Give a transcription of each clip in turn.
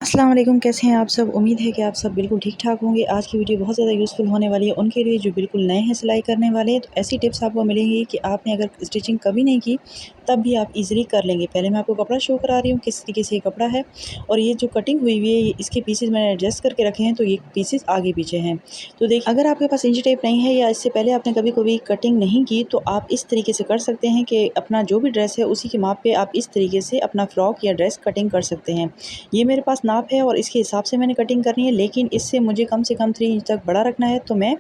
अस्सलाम वालेकुम, कैसे हैं आप सब। उम्मीद है कि आप सब बिल्कुल ठीक ठाक होंगे। आज की वीडियो बहुत ज़्यादा यूज़फुल होने वाली है उनके लिए जो बिल्कुल नए हैं सिलाई करने वाले हैं। तो ऐसी टिप्स आपको मिलेंगी कि आपने अगर स्टिचिंग कभी नहीं की तब भी आप इजीली कर लेंगे। पहले मैं आपको कपड़ा शो करा रही हूँ किस तरीके से ये कपड़ा है, और ये जो कटिंग हुई हुई है इसके पीसेस मैंने एडजस्ट करके रखे हैं, तो ये पीसेस आगे पीछे हैं। तो देखिए, अगर आपके पास इंची टेप नहीं है या इससे पहले आपने कभी कभी कटिंग नहीं की तो आप इस तरीके से कर सकते हैं कि अपना जो भी ड्रेस है उसी के माप पे आप इस तरीके से अपना फ्रॉक या ड्रेस कटिंग कर सकते हैं। ये मेरे पास नाप है और इसके हिसाब से मैंने कटिंग करनी है, लेकिन इससे मुझे कम से कम 3 इंच तक बड़ा रखना है, तो मैं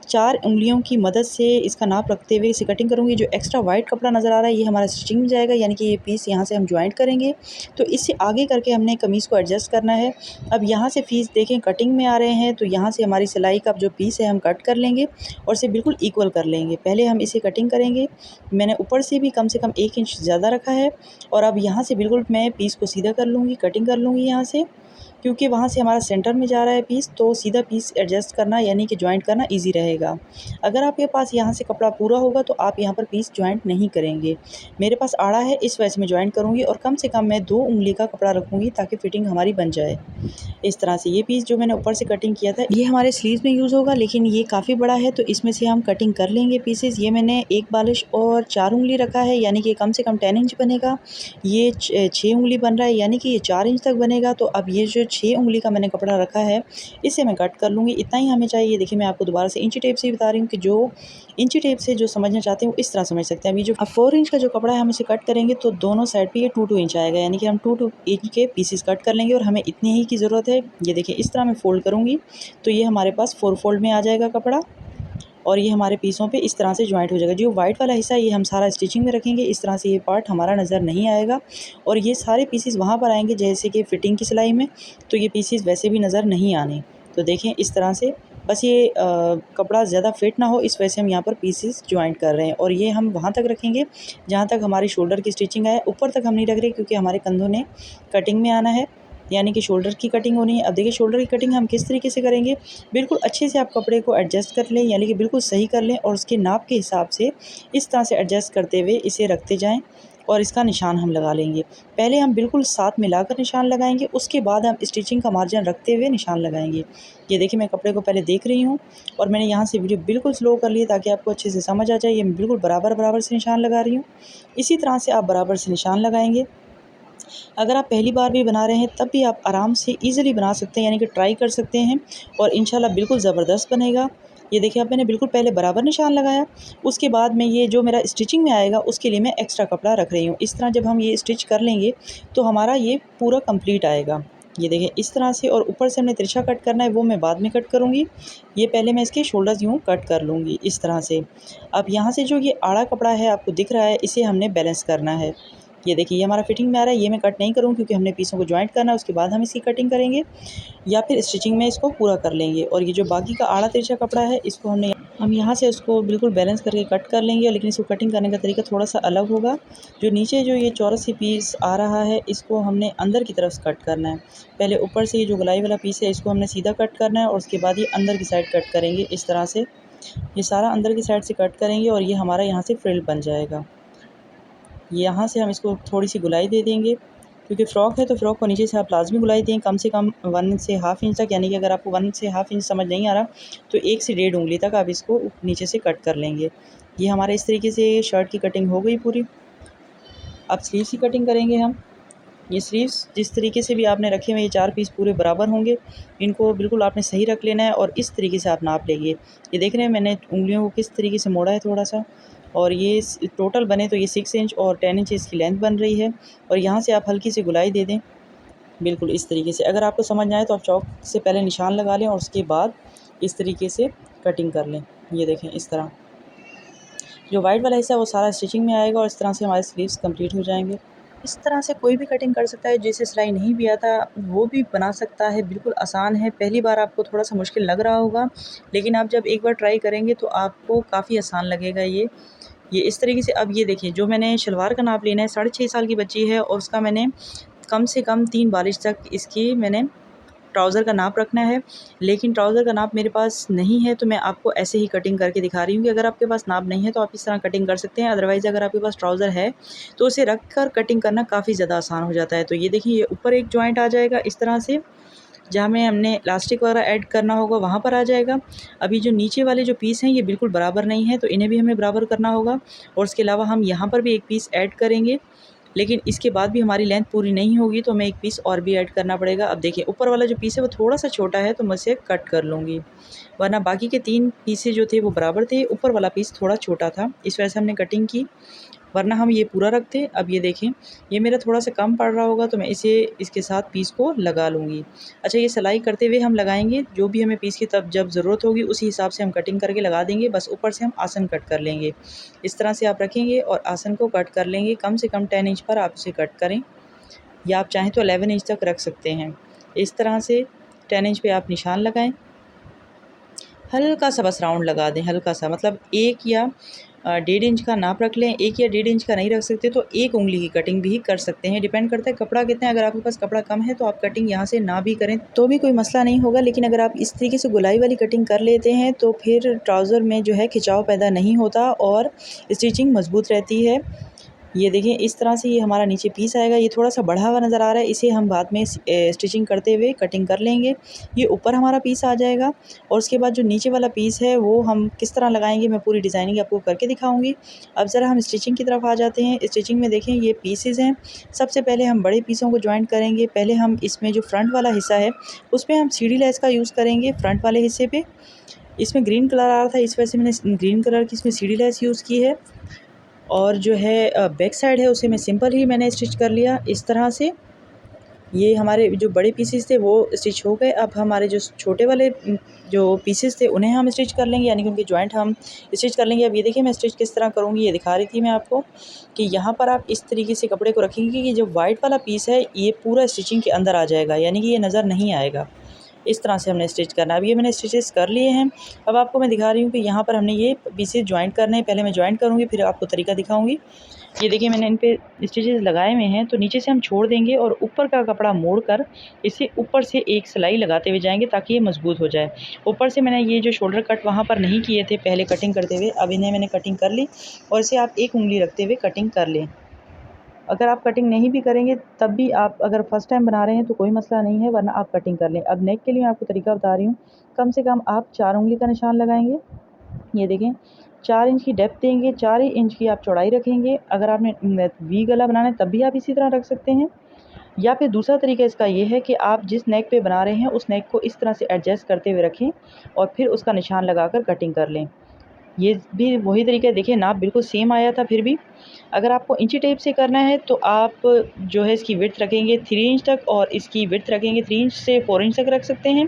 4 उँगलियों की मदद से इसका नाप रखते हुए इसे कटिंग करूँगी। जो एक्स्ट्रा वाइट कपड़ा नज़र आ रहा है ये हमारा स्टिचिंग में जाएगा, यानी कि ये पीस यहाँ से हम जॉइंट करेंगे। तो इससे आगे करके हमने कमीज़ को एडजस्ट करना है। अब यहाँ से पीस देखें कटिंग में आ रहे हैं, तो यहाँ से हमारी सिलाई का जो पीस है हम कट कर लेंगे और इसे बिल्कुल इक्वल कर लेंगे। पहले हम इसे कटिंग करेंगे। मैंने ऊपर से भी कम से कम 1 इंच ज़्यादा रखा है, और अब यहाँ से बिल्कुल मैं पीस को सीधा कर लूँगी, कटिंग कर लूँगी यहाँ से, क्योंकि वहाँ से हमारा सेंटर में जा रहा है पीस, तो सीधा पीस एडजस्ट करना यानी कि जॉइंट करना इजी रहेगा। अगर आपके पास यहाँ से कपड़ा पूरा होगा तो आप यहाँ पर पीस जॉइंट नहीं करेंगे। मेरे पास आड़ा है, इस वजह से मैं जॉइंट करूँगी, और कम से कम मैं 2 उँगली का कपड़ा रखूँगी ताकि फिटिंग हमारी बन जाए। इस तरह से ये पीस जो मैंने ऊपर से कटिंग किया था ये हमारे स्लीव्स में यूज़ होगा, लेकिन ये काफ़ी बड़ा है तो इसमें से हम कटिंग कर लेंगे पीसेस। ये मैंने 1 बालिश और 4 उँगली रखा है, यानी कि कम से कम 10 इंच बनेगा। ये 6 उँगली बन रहा है, यानी कि ये 4 इंच तक बनेगा। तो अब ये जो 6 उँगली का मैंने कपड़ा रखा है इसे मैं कट कर लूँगी। इतना ही हमें चाहिए। देखिए, मैं आपको दोबारा से इंची टेप से ही बता रही हूँ कि जो इंची टेप से जो समझना चाहते हैं वो इस तरह समझ सकते हैं। अभी जो 4 इंच का जो कपड़ा है हम इसे कट करेंगे तो दोनों साइड पे ये 2-2 इंच आएगा, यानी कि हम 2-2 इंच के पीसेस कट कर लेंगे, और हमें इतने ही की ज़रूरत है। ये देखिए, इस तरह मैं फ़ोल्ड करूँगी तो ये हमारे पास 4 फोल्ड में आ जाएगा कपड़ा, और ये हमारे पीसों पे इस तरह से जॉइंट हो जाएगा। जो वाइट वाला हिस्सा ये हम सारा स्टिचिंग में रखेंगे, इस तरह से ये पार्ट हमारा नज़र नहीं आएगा, और ये सारे पीसेस वहाँ पर आएंगे जैसे कि फ़िटिंग की सिलाई में, तो ये पीसेस वैसे भी नज़र नहीं आने। तो देखें इस तरह से, बस ये कपड़ा ज़्यादा फिट ना हो इस वजह से हम यहाँ पर पीसेस जॉइंट कर रहे हैं, और ये हम वहाँ तक रखेंगे जहाँ तक हमारी शोल्डर की स्टिचिंग है। ऊपर तक हम नहीं रख रहे क्योंकि हमारे कंधों ने कटिंग में आना है, यानी कि शोल्डर की कटिंग होनी है। अब देखिए, शोल्डर की कटिंग हम किस तरीके से करेंगे। बिल्कुल अच्छे से आप कपड़े को एडजस्ट कर लें, यानी कि बिल्कुल सही कर लें, और उसके नाप के हिसाब से इस तरह से एडजस्ट करते हुए इसे रखते जाएं, और इसका निशान हम लगा लेंगे। पहले हम बिल्कुल साथ मिलाकर निशान लगाएंगे, उसके बाद हम स्टिचिंग का मार्जिन रखते हुए निशान लगाएंगे। ये देखिए, मैं कपड़े को पहले देख रही हूँ, और मैंने यहाँ से वीडियो बिल्कुल स्लो कर ली ताकि आपको अच्छे से समझ आ जाए। ये मैं बिल्कुल बराबर बराबर से निशान लगा रही हूँ। इसी तरह से आप बराबर से निशान लगाएंगे। अगर आप पहली बार भी बना रहे हैं तब भी आप आराम से ईज़िली बना सकते हैं, यानी कि ट्राई कर सकते हैं, और इंशाल्लाह बिल्कुल ज़बरदस्त बनेगा। ये देखिए, अब मैंने बिल्कुल पहले बराबर निशान लगाया, उसके बाद में ये जो मेरा स्टिचिंग में आएगा उसके लिए मैं एक्स्ट्रा कपड़ा रख रही हूँ। इस तरह जब हम ये स्टिच कर लेंगे तो हमारा ये पूरा कंप्लीट आएगा। ये देखिए इस तरह से, और ऊपर से हमने तिरछा कट करना है वो मैं बाद में कट करूँगी। ये पहले मैं इसके शोल्डर्स यूँ कट कर लूँगी इस तरह से। अब यहाँ से जो ये आड़ा कपड़ा है आपको दिख रहा है, इसे हमने बैलेंस करना है। ये देखिए, ये हमारा फिटिंग में आ रहा है। ये मैं कट नहीं करूँ क्योंकि हमने पीसों को जॉइंट करना है, उसके बाद हम इसकी कटिंग करेंगे, या फिर स्टिचिंग में इसको पूरा कर लेंगे। और ये जो बाकी का आड़ा तिरछा कपड़ा है इसको हम यहाँ से इसको बिल्कुल बैलेंस करके कट कर लेंगे, लेकिन इसको कटिंग करने का तरीका थोड़ा सा अलग होगा। जो नीचे जो ये चौरस सी पीस आ रहा है इसको हमने अंदर की तरफ कट करना है। पहले ऊपर से ये जो गोलाई वाला पीस है इसको हमने सीधा कट करना है, और उसके बाद ये अंदर की साइड कट करेंगे इस तरह से। ये सारा अंदर की साइड से कट करेंगे, और ये हमारा यहाँ से फ्रिल बन जाएगा। यहाँ से हम इसको थोड़ी सी गुलाई दे देंगे, क्योंकि फ़्रॉक है तो फ़्रॉक को नीचे से आप लाज़मी गुलाई दें, कम से कम 1 से हाफ़ इंच तक। यानी कि अगर आपको 1 से हाफ़ इंच समझ नहीं आ रहा तो 1 से 1.5 उँगली तक आप इसको नीचे से कट कर लेंगे। ये हमारे इस तरीके से शर्ट की कटिंग हो गई पूरी। अब स्लीव्स की कटिंग करेंगे हम। ये स्लीव्स जिस तरीके से भी आपने रखे हुए, ये 4 पीस पूरे बराबर होंगे, इनको बिल्कुल आपने सही रख लेना है, और इस तरीके से आप नाप लेंगे। ये देख रहे हैं मैंने उँगलियों को किस तरीके से मोड़ा है थोड़ा सा, और ये टोटल बने तो ये 6 इंच और 10 इंच इसकी लेंथ बन रही है। और यहाँ से आप हल्की सी गुलाई दे दें बिल्कुल इस तरीके से। अगर आपको समझ ना आए तो आप चॉक से पहले निशान लगा लें, और उसके बाद इस तरीके से कटिंग कर लें। ये देखें इस तरह, जो वाइट वाला हिस्सा है वो सारा स्टिचिंग में आएगा, और इस तरह से हमारे स्लीव्स कंप्लीट हो जाएंगे। इस तरह से कोई भी कटिंग कर सकता है, जिसे सिलाई नहीं भी आता वो भी बना सकता है। बिल्कुल आसान है। पहली बार आपको थोड़ा सा मुश्किल लग रहा होगा, लेकिन आप जब एक बार ट्राई करेंगे तो आपको काफ़ी आसान लगेगा ये इस तरीके से। अब ये देखिए, जो मैंने शलवार का नाप लेना है, 6.5 साल की बच्ची है, और उसका मैंने कम से कम 3 बालिश तक इसकी मैंने ट्राउज़र का नाप रखना है, लेकिन ट्राउज़र का नाप मेरे पास नहीं है तो मैं आपको ऐसे ही कटिंग करके दिखा रही हूँ कि अगर आपके पास नाप नहीं है तो आप इस तरह कटिंग कर सकते हैं। अदरवाइज़ अगर आपके पास ट्राउज़र है तो उसे रख कर कटिंग करना काफ़ी ज़्यादा आसान हो जाता है। तो ये देखिए, ये ऊपर एक जॉइंट आ जाएगा इस तरह से, जहाँ में हमने इलास्टिक वगैरह ऐड करना होगा वहाँ पर आ जाएगा। अभी जो नीचे वाले जो पीस हैं ये बिल्कुल बराबर नहीं है, तो इन्हें भी हमें बराबर करना होगा। और उसके अलावा हम यहाँ पर भी एक पीस ऐड करेंगे, लेकिन इसके बाद भी हमारी लेंथ पूरी नहीं होगी तो हमें एक पीस और भी ऐड करना पड़ेगा। अब देखिए, ऊपर वाला जो पीस है वो थोड़ा-सा छोटा है तो मैं इसे कट कर लूँगी, वरना बाकी के 3 पीसेस जो थे वो बराबर थे, ऊपर वाला पीस थोड़ा छोटा था, इस वजह से हमने कटिंग की, वरना हम ये पूरा रखते। अब ये देखें, ये मेरा थोड़ा-सा कम पड़ रहा होगा तो मैं इसे इसके साथ पीस को लगा लूँगी। अच्छा, ये सिलाई करते हुए हम लगाएँगे, जो भी हमें पीस की तब जब ज़रूरत होगी उसी हिसाब से हम कटिंग करके लगा देंगे, बस ऊपर से हम आसन कट कर लेंगे। इस तरह से आप रखेंगे और आसन को कट कर लेंगे, कम से कम 10 इंच पर आप इसे कट करें, या आप चाहें तो 11 इंच तक रख सकते हैं। इस तरह से 10 इंच पे आप निशान लगाएँ, हल्का-सा बस राउंड लगा दें, हल्का-सा, मतलब 1 या 1.5 इंच का नाप रख लें। 1 या 1.5 इंच का नहीं रख सकते तो 1 उँगली की कटिंग भी कर सकते हैं, डिपेंड करता है कपड़ा कितना है। अगर आपके पास कपड़ा कम है तो आप कटिंग यहाँ से ना भी करें तो भी कोई मसला नहीं होगा, लेकिन अगर आप इस तरीके से गोलाई वाली कटिंग कर लेते हैं तो फिर ट्राउज़र में जो है खिंचाव पैदा नहीं होता और स्टिचिंग मज़बूत रहती है। ये देखिए, इस तरह से ये हमारा नीचे पीस आएगा, ये थोड़ा-सा बढ़ा हुआ नज़र आ रहा है, इसे हम बाद में स्टिचिंग करते हुए कटिंग कर लेंगे। ये ऊपर हमारा पीस आ जाएगा और उसके बाद जो नीचे वाला पीस है वो हम किस तरह लगाएँगे मैं पूरी डिज़ाइनिंग आपको करके दिखाऊँगी। अब ज़रा हम स्टिचिंग की तरफ आ जाते हैं। स्टिचिंग में देखें, ये पीसेज़ हैं। सबसे पहले हम बड़े पीसों को जॉइंट करेंगे। पहले हम इसमें जो फ्रंट वाला हिस्सा है उसपे हम सीढ़ी लेस का यूज़ करेंगे, फ्रंट वाले हिस्से पे। इसमें ग्रीन कलर आ रहा था, इस वजह से मैंने ग्रीन कलर की इसमें सीढ़ी लेस यूज़ की है। और जो है बैक साइड है उसे मैं सिंपल ही मैंने स्टिच कर लिया इस तरह से। ये हमारे जो बड़े पीसेस थे वो स्टिच हो गए। अब हमारे जो छोटे वाले जो पीसेस थे उन्हें हम स्टिच कर लेंगे, यानी कि उनके जॉइंट हम स्टिच कर लेंगे। अब ये देखिए, मैं स्टिच किस तरह करूँगी ये दिखा रही थी मैं आपको, कि यहाँ पर आप इस तरीके से कपड़े को रखेंगे कि जो वाइट वाला पीस है ये पूरा स्टिचिंग के अंदर आ जाएगा, यानी कि ये नज़र नहीं आएगा। इस तरह से हमने स्टिच करना है। अब ये मैंने स्टिचेस कर लिए हैं। अब आपको मैं दिखा रही हूँ कि यहाँ पर हमने ये पीसेस जॉइंट करने हैं। पहले मैं जॉइंट करूँगी फिर आपको तरीका दिखाऊँगी। ये देखिए, मैंने इन पे स्टिचेस लगाए हुए हैं, तो नीचे से हम छोड़ देंगे और ऊपर का कपड़ा मोड़कर इसे ऊपर से एक सिलाई लगाते हुए जाएँगे ताकि ये मज़बूत हो जाए। ऊपर से मैंने ये जो शोल्डर कट वहाँ पर नहीं किए थे पहले कटिंग करते हुए, अब इन्हें मैंने कटिंग कर ली और इसे आप 1 उँगली रखते हुए कटिंग कर लें। अगर आप कटिंग नहीं भी करेंगे तब भी, आप अगर फ़र्स्ट टाइम बना रहे हैं तो कोई मसला नहीं है, वरना आप कटिंग कर लें। अब नेक के लिए मैं आपको तरीका बता रही हूँ। कम से कम आप 4 उँगली का निशान लगाएँगे। ये देखें, 4 इंच की डेप्थ देंगे, 4 ही इंच की आप चौड़ाई रखेंगे। अगर आपने वी गला बनाना है तब भी आप इसी तरह रख सकते हैं, या फिर दूसरा तरीका इसका ये है कि आप जिस नेक पे बना रहे हैं उस नेक को इस तरह से एडजस्ट करते हुए रखें और फिर उसका निशान लगाकर कटिंग कर लें। ये भी वही तरीका है, देखिए नाप बिल्कुल सेम आया था। फिर भी अगर आपको इंची टेप से करना है तो आप जो है इसकी विड्थ रखेंगे 3 इंच तक और इसकी विड्थ रखेंगे 3 इंच से 4 इंच तक रख सकते हैं।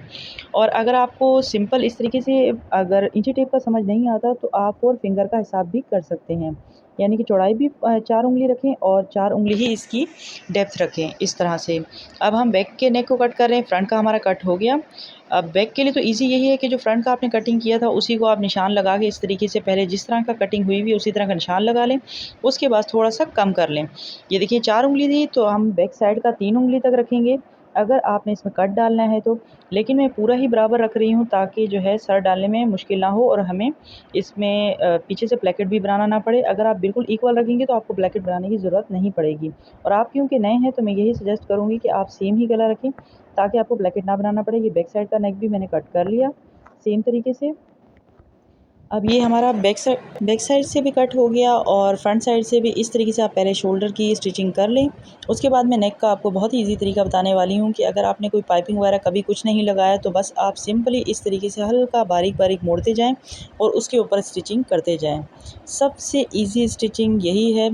और अगर आपको सिंपल इस तरीके से अगर इंची टेप का समझ नहीं आता तो आप 4 फिंगर का हिसाब भी कर सकते हैं, यानी कि चौड़ाई भी 4 उँगली रखें और 4 उँगली ही इसकी डेप्थ रखें इस तरह से। अब हम बैक के नेक को कट कर रहे हैं, फ्रंट का हमारा कट हो गया। अब बैक के लिए तो ईज़ी यही है कि जो फ्रंट का आपने कटिंग किया था उसी को आप निशान लगा के इस तरीके से पहले जिस तरह का कटिंग हुई हुई है उसी तरह का निशान लगा लें, उसके बाद थोड़ा-सा कम कर लें। ये देखिए 4 उँगली थी तो हम बैक साइड का 3 उँगली तक रखेंगे, अगर आपने इसमें कट डालना है तो। लेकिन मैं पूरा ही बराबर रख रही हूँ ताकि जो है सर डालने में मुश्किल ना हो और हमें इसमें पीछे से प्लेकेट भी बनाना ना पड़े। अगर आप बिल्कुल इक्वल रखेंगे तो आपको प्लेकेट बनाने की ज़रूरत नहीं पड़ेगी। और आप क्योंकि नए हैं तो मैं यही सजेस्ट करूँगी कि आप सेम ही गला रखें ताकि आपको ब्लैकेट ना बनाना पड़े। ये बैक साइड का नेक भी मैंने कट कर लिया सेम तरीके से। अब ये हमारा बैक साइड से भी कट हो गया और फ्रंट साइड से भी। इस तरीके से आप पहले शोल्डर की स्टिचिंग कर लें। उसके बाद मैं नेक का आपको बहुत ही ईज़ी तरीका बताने वाली हूँ कि अगर आपने कोई पाइपिंग वगैरह कभी कुछ नहीं लगाया तो बस आप सिंपली इस तरीके से हल्का बारीक-बारीक मोड़ते जाएँ और उसके ऊपर स्टिचिंग करते जाएँ। सबसे ईज़ी स्टिचिंग यही है,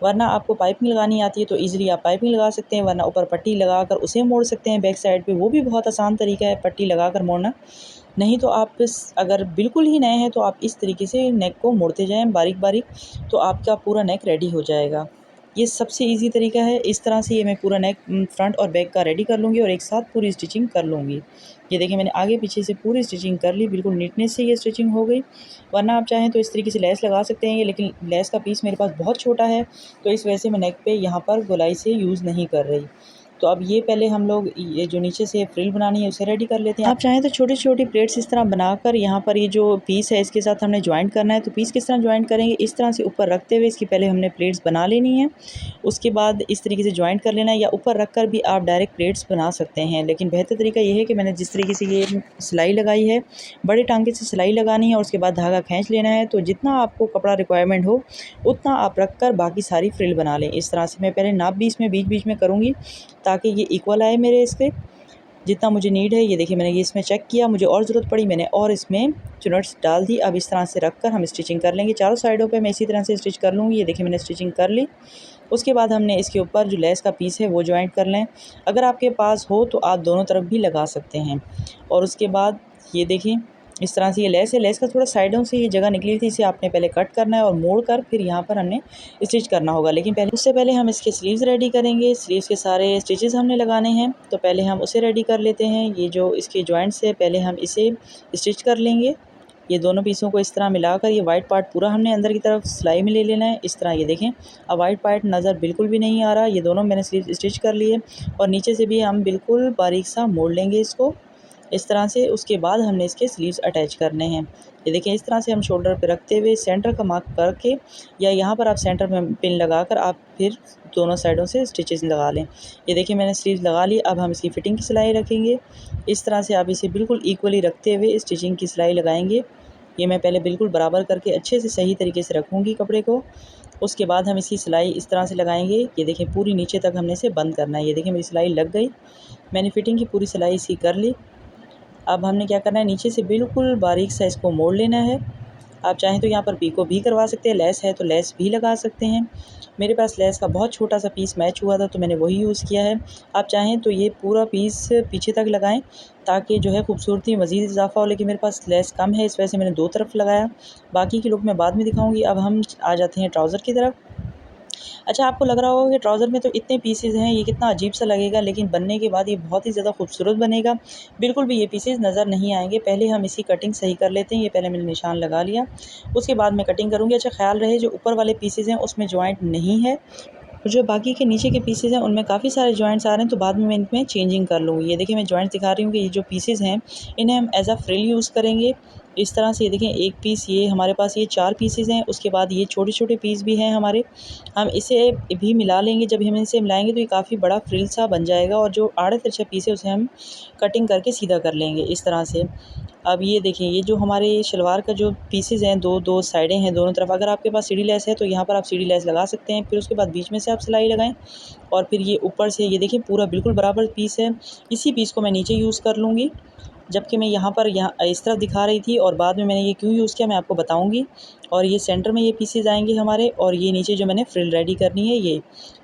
वरना आपको पाइपिंग लगानी आती है तो ईज़िली आप पाइपिंग लगा सकते हैं, वरना ऊपर पट्टी लगाकर उसे मोड़ सकते हैं बैक साइड पे, वो भी बहुत आसान तरीका है पट्टी लगाकर मोड़ना। नहीं तो आप अगर बिल्कुल ही नए हैं तो आप इस तरीके से नेक को मोड़ते जाएँ बारीक-बारीक, तो आपका पूरा नेक रेडी हो जाएगा। ये सबसे ईज़ी तरीका है। इस तरह से ये मैं पूरा नेक फ्रंट और बैक का रेडी कर लूँगी और एक साथ पूरी स्टिचिंग कर लूँगी। ये देखिए, मैंने आगे पीछे से पूरी स्टिचिंग कर ली, बिल्कुल नीटनेस से ये स्टिचिंग हो गई। वरना आप चाहें तो इस तरीके से लेस लगा सकते हैं, लेकिन लेस का पीस मेरे पास बहुत छोटा है तो इस वजह से मैं नेक पे यहाँ पर गोलाई से यूज़ नहीं कर रही। तो अब ये पहले हम लोग ये जो नीचे से फ्रिल बनानी है उसे रेडी कर लेते हैं। आप चाहें तो छोटी छोटी प्लेट्स इस तरह बनाकर यहाँ पर ये जो पीस है इसके साथ हमने ज्वाइंट करना है। तो पीस किस तरह ज्वाइंट करेंगे, इस तरह से ऊपर रखते हुए इसकी पहले हमने प्लेट्स बना लेनी है। उसके बाद इस तरीके से ज्वाइंट कर लेना है, या ऊपर रख कर भी आप डायरेक्ट प्लेट्स बना सकते हैं। लेकिन बेहतर तरीका ये है कि मैंने जिस तरीके से ये सिलाई लगाई है, बड़े टांके से सिलाई लगानी है और उसके बाद धागा खींच लेना है। तो जितना आपको कपड़ा रिक्वायरमेंट हो उतना आप रख कर बाकी सारी फ्रिल बना लें। इस तरह से मैं पहले नाप भी इसमें बीच बीच में करूँगी ताकि ये इक्वल आए मेरे इसके, जितना मुझे नीड है। ये देखिए मैंने ये इसमें चेक किया, मुझे और ज़रूरत पड़ी मैंने और इसमें चुनट्स डाल दी। अब इस तरह से रख कर हम स्टिचिंग कर लेंगे। चारों साइडों पे मैं इसी तरह से स्टिच कर लूँगी। ये देखिए मैंने स्टिचिंग कर ली। उसके बाद हमने इसके ऊपर जो लेस का पीस है वो जॉइंट कर लें। अगर आपके पास हो तो आप दोनों तरफ भी लगा सकते हैं। और उसके बाद ये देखिए इस तरह से ये लेस है, लेस का थोड़ा साइडों से ये जगह निकली थी, इसे आपने पहले कट करना है और मोड़ कर फिर यहाँ पर हमने स्टिच करना होगा। लेकिन पहले उससे पहले हम इसके स्लीव्स रेडी करेंगे। स्लीव्स के सारे स्टिचेस हमने लगाने हैं, तो पहले हम उसे रेडी कर लेते हैं। ये जो इसके जॉइंट्स है पहले हम इसे स्टिच कर लेंगे। ये दोनों पीसों को इस तरह मिलाकर ये वाइट पार्ट पूरा हमने अंदर की तरफ सिलाई में ले लेना है। इस तरह ये देखें अब वाइट पार्ट नज़र बिल्कुल भी नहीं आ रहा। ये दोनों मैंने स्लीव स्टिच कर लिए और नीचे से भी हम बिल्कुल बारीक सा मोड़ लेंगे इसको इस तरह से। उसके बाद हमने इसके स्लीव्स अटैच करने हैं। ये देखें इस तरह से हम शोल्डर पे रखते हुए सेंटर का मार्क करके, या यहाँ पर आप सेंटर में पिन लगाकर आप फिर दोनों साइडों से स्टिचेस लगा लें। ये देखिए मैंने स्लीव्स लगा ली। अब हम इसकी फ़िटिंग की सिलाई रखेंगे। इस तरह से आप इसे बिल्कुल इक्वली रखते हुए स्टिचिंग की सिलाई लगाएंगे। ये मैं पहले बिल्कुल बराबर करके अच्छे से सही तरीके से रखूँगी कपड़े को। उसके बाद हम इसकी सिलाई इस तरह से लगाएंगे। ये देखें पूरी नीचे तक हमने इसे बंद करना है। ये देखें मेरी सिलाई लग गई, मैंने फ़िटिंग की पूरी सिलाई इसकी कर ली। अब हमने क्या करना है, नीचे से बिल्कुल बारीक सा इसको मोड़ लेना है। आप चाहें तो यहाँ पर पीको भी करवा सकते हैं, लेस है तो लेस भी लगा सकते हैं। मेरे पास लेस का बहुत छोटा सा पीस मैच हुआ था तो मैंने वही यूज़ किया है। आप चाहें तो ये पूरा पीस पीछे तक लगाएं ताकि जो है खूबसूरती मज़ीद इजाफा हो, लेकिन मेरे पास लेस कम है इस वजह से मैंने दो तरफ लगाया। बाकी की लुक मैं बाद में दिखाऊंगी। अब हम आ जाते हैं ट्राउज़र की तरफ। अच्छा, आपको लग रहा होगा कि ट्राउज़र में तो इतने पीसेज़ हैं, ये कितना अजीब सा लगेगा, लेकिन बनने के बाद ये बहुत ही ज़्यादा खूबसूरत बनेगा। बिल्कुल भी ये पीसेज़ नज़र नहीं आएंगे। पहले हम इसकी कटिंग सही कर लेते हैं। ये पहले मैंने निशान लगा लिया, उसके बाद मैं कटिंग करूँगी। अच्छा, ख्याल रहे जो ऊपर वाले पीसेज़ हैं उसमें जॉइंट नहीं है, जो बाकी के नीचे के पीसेज़ हैं उनमें काफ़ी सारे जॉइंट्स आ रहे हैं, तो बाद में मैं इनमें चेंजिंग कर लूँगी। ये देखिए मैं जॉइंट्स दिखा रही हूँ कि ये जो पीसेज़ हैं इन्हें हम एज़ अ फ्रिल यूज़ करेंगे। इस तरह से ये देखें एक पीस, ये हमारे पास ये 4 पीसेज़ हैं। उसके बाद ये छोटे-छोटे पीस भी हैं हमारे, हम इसे भी मिला लेंगे। जब हम इसे मिलाएंगे तो ये काफ़ी बड़ा फ्रिल सा बन जाएगा, और जो आड़े तिरछे पीस है उसे हम कटिंग करके सीधा कर लेंगे इस तरह से। अब ये देखिए ये जो हमारे शलवार का जो पीसेज़ हैं, दो साइडें हैं दोनों तरफ। अगर आपके पास सीढ़ी लेस है तो यहाँ पर आप सीढ़ी लेस लगा सकते हैं। फिर उसके बाद बीच में से आप सिलाई लगाएं और फिर ये ऊपर से ये देखिए पूरा बिल्कुल बराबर पीस है। इसी पीस को मैं नीचे यूज़ कर लूँगी, जबकि मैं यहाँ पर इस तरफ दिखा रही थी और बाद में मैंने ये क्यों यूज़ किया मैं आपको बताऊँगी। और ये सेंटर में ये पीसेज़ आएंगे हमारे, और ये नीचे जो मैंने फ्रिल रेडी करनी है ये,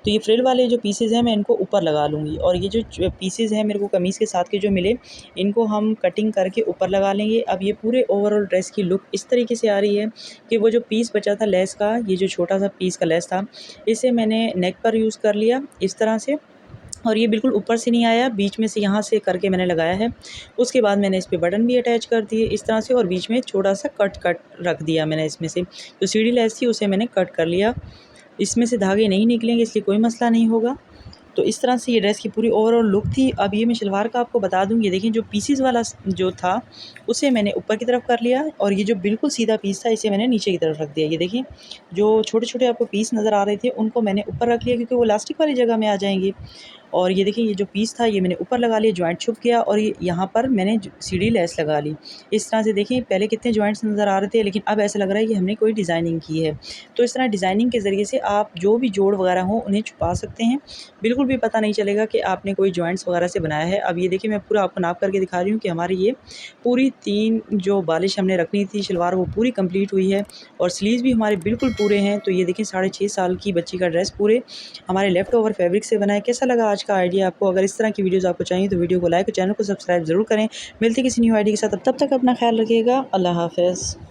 तो ये फ्रिल वाले जो पीसेज़ हैं मैं इनको ऊपर लगा लूँगी। और ये जो पीसेज़ हैं मेरे को कमीज़ के साथ के जो मिले, इनको हम कटिंग करके ऊपर लगा लेंगे। अब ये पूरे ओवरऑल ड्रेस की लुक इस तरीके से आ रही है कि वो जो पीस बचा था लेस का, ये जो छोटा सा पीस का लेस था, इसे मैंने नेक पर यूज़ कर लिया इस तरह से, और ये बिल्कुल ऊपर से नहीं आया, बीच में से यहाँ से करके मैंने लगाया है। उसके बाद मैंने इस पे बटन भी अटैच कर दिए इस तरह से, और बीच में छोटा सा कट रख दिया मैंने। इसमें से जो सीढ़ी लेस थी उसे मैंने कट कर लिया। इसमें से धागे नहीं निकलेंगे इसलिए कोई मसला नहीं होगा। तो इस तरह से ये ड्रेस की पूरी ओवरऑल लुक थी। अब ये मैं शलवार का आपको बता दूँ, ये देखिए जो पीसेस वाला जो था उसे मैंने ऊपर की तरफ कर लिया, और ये जो बिल्कुल सीधा पीस था इसे मैंने नीचे की तरफ रख दिया। ये देखिए जो छोटे छोटे आपको पीस नज़र आ रहे थे उनको मैंने ऊपर रख लिया क्योंकि वो लास्टिक वाली जगह में आ जाएंगे। और ये देखिए ये जो पीस था ये मैंने ऊपर लगा लिया, जॉइंट छुप गया, और ये यहाँ पर मैंने सीढ़ी लेस लगा ली। इस तरह से देखिए पहले कितने जॉइंट्स नज़र आ रहे थे, लेकिन अब ऐसा लग रहा है कि हमने कोई डिज़ाइनिंग की है। तो इस तरह डिज़ाइनिंग के ज़रिए से आप जो भी जोड़ वगैरह हो उन्हें छुपा सकते हैं, बिल्कुल भी पता नहीं चलेगा कि आपने कोई जॉइंट्स वगैरह से बनाया है। अब ये देखिए मैं पूरा आपको नाप करके दिखा रही हूँ कि हमारी ये पूरी 3 जो बालिश हमने रखनी थी शलवार वो पूरी कंप्लीट हुई है, और स्लीव्स भी हमारे बिल्कुल पूरे हैं। तो ये देखिए 6.5 साल की बच्ची का ड्रेस पूरे हमारे लेफ़्ट ओवर फैब्रिक से बना है। कैसा लगा आज का आइडिया आपको? अगर इस तरह की वीडियोज़ आपको चाहिए तो वीडियो को लाइक और चैनल को सब्सक्राइब ज़रूर करें। मिलते किसी न्यू आइडिया के साथ, तब तक अपना ख्याल रखिएगा। अल्लाह हाफ़िज़।